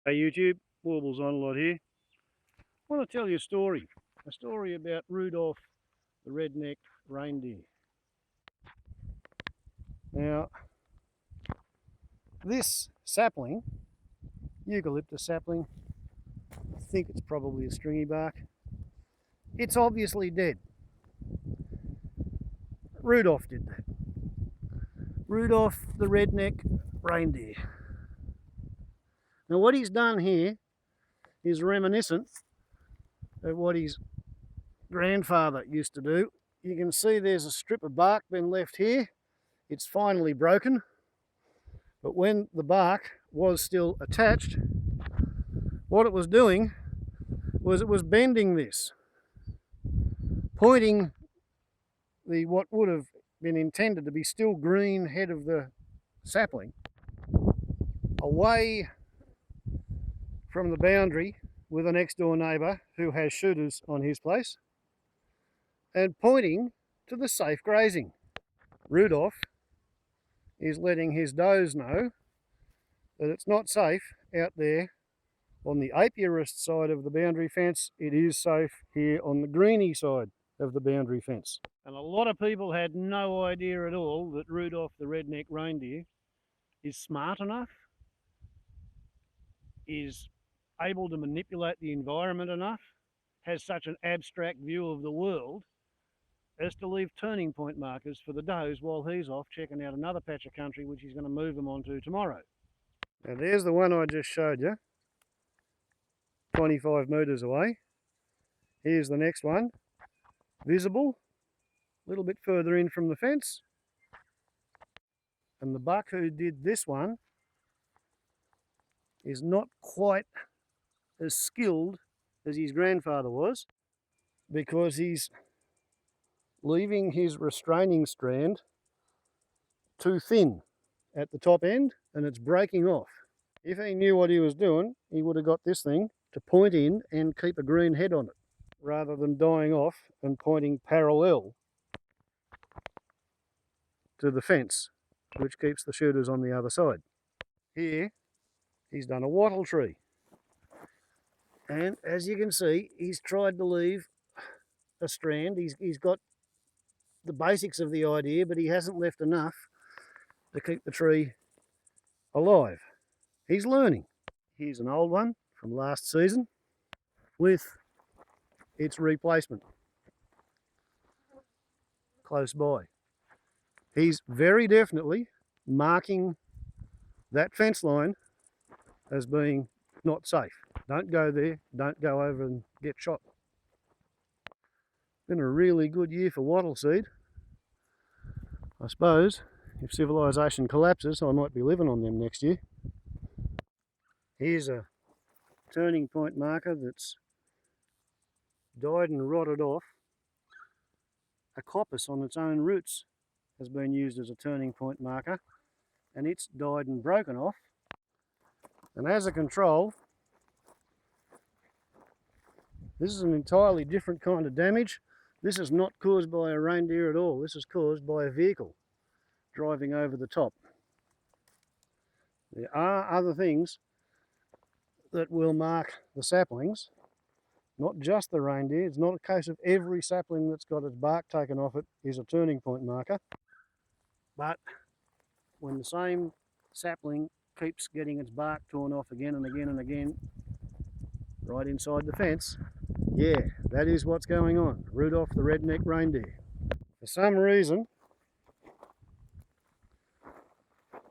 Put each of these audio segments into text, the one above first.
Hey YouTube, Warbles on a lot here. I want to tell you a story about Rudolph the red-necked reindeer. Now, this sapling, eucalyptus sapling, I think it's probably a stringy bark. It's obviously dead. Rudolph did that. Rudolph the red-necked reindeer. Now what he's done here is reminiscent of what his grandfather used to do. You can see there's a strip of bark been left here. It's finally broken, but when the bark was still attached, what it was doing was it was bending this, pointing the what would have been intended to be still green head of the sapling away from the boundary with a next door neighbour who has shooters on his place, and pointing to the safe grazing. Rudolph is letting his does know that it's not safe out there on the apiarist side of the boundary fence. It is safe here on the greeny side of the boundary fence. And a lot of people had no idea at all that Rudolph the red-necked reindeer is smart enough, is able to manipulate the environment enough, has such an abstract view of the world as to leave turning point markers for the does while he's off checking out another patch of country which he's going to move them onto tomorrow. Now there's the one I just showed you, 25 metres away. Here's the next one, visible, a little bit further in from the fence. And the buck who did this one is not quite as skilled as his grandfather was, because he's leaving his restraining strand too thin at the top end and it's breaking off. If he knew what he was doing, he would have got this thing to point in and keep a green head on it, rather than dying off and pointing parallel to the fence, which keeps the shooters on the other side. Here, he's done a wattle tree. And as you can see, he's tried to leave a strand. He's got the basics of the idea, but he hasn't left enough to keep the tree alive. He's learning. Here's an old one from last season with its replacement close by. He's very definitely marking that fence line as being not safe. Don't go there, don't go over and get shot. Been a really good year for wattle seed. I suppose if civilization collapses, I might be living on them next year. Here's a turning point marker that's died and rotted off. A coppice on its own roots has been used as a turning point marker, and it's died and broken off. And as a control, this is an entirely different kind of damage. This is not caused by a reindeer at all. This is caused by a vehicle driving over the top. There are other things that will mark the saplings, not just the reindeer. It's not a case of every sapling that's got its bark taken off it is a turning point marker. But when the same sapling keeps getting its bark torn off again and again and again right inside the fence, yeah, that is what's going on. Rudolph the red-necked reindeer. For some reason,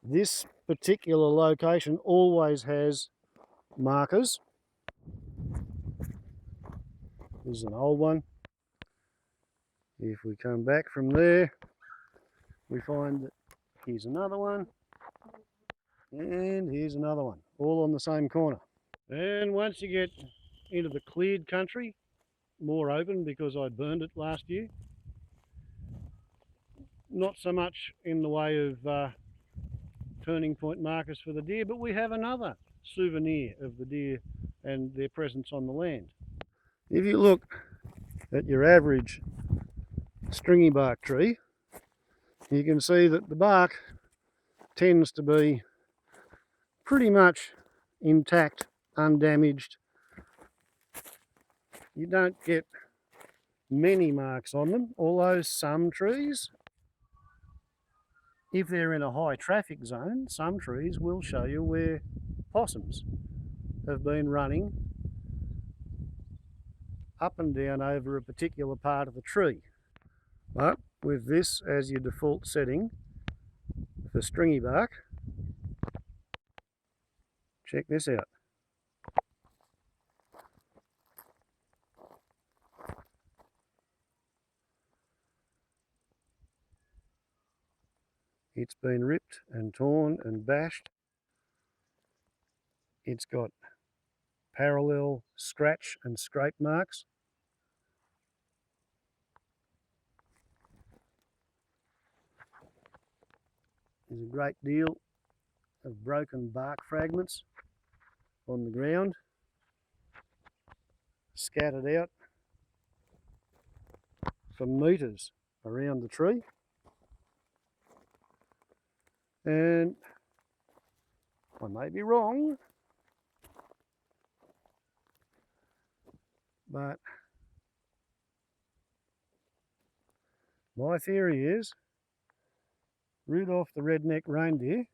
this particular location always has markers. This is an old one. If we come back from there, we find that here's another one, and here's another one, all on the same corner. And once you get into the cleared country, more open because I burned it last year, not so much in the way of turning point markers for the deer, but we have another souvenir of the deer and their presence on the land. If you look at your average stringy bark tree, you can see that the bark tends to be pretty much intact undamaged. You don't get many marks on them, although some trees, if they're in a high traffic zone, some trees will show you where possums have been running up and down over a particular part of the tree. But with this as your default setting for stringy bark, check this out. It's been ripped and torn and bashed. It's got parallel scratch and scrape marks. There's a great deal of broken bark fragments on the ground, scattered out for metres around the tree. And I may be wrong, but my theory is Rudolph the red-necked reindeer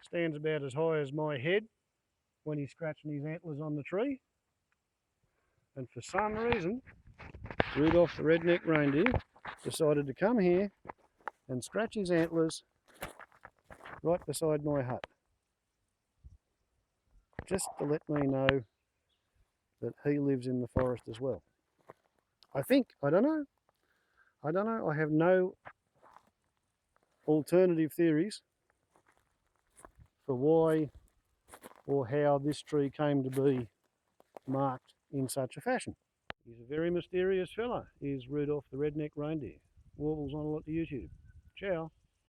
stands about as high as my head when he's scratching his antlers on the tree, and for some reason Rudolph the red-necked reindeer decided to come here and scratch his antlers right beside my hut, just to let me know that he lives in the forest as well. I think, I don't know, I have no alternative theories for why or how this tree came to be marked in such a fashion. He's a very mysterious fella, is Rudolph the red-necked reindeer. Warbles on a lot to YouTube. Ciao.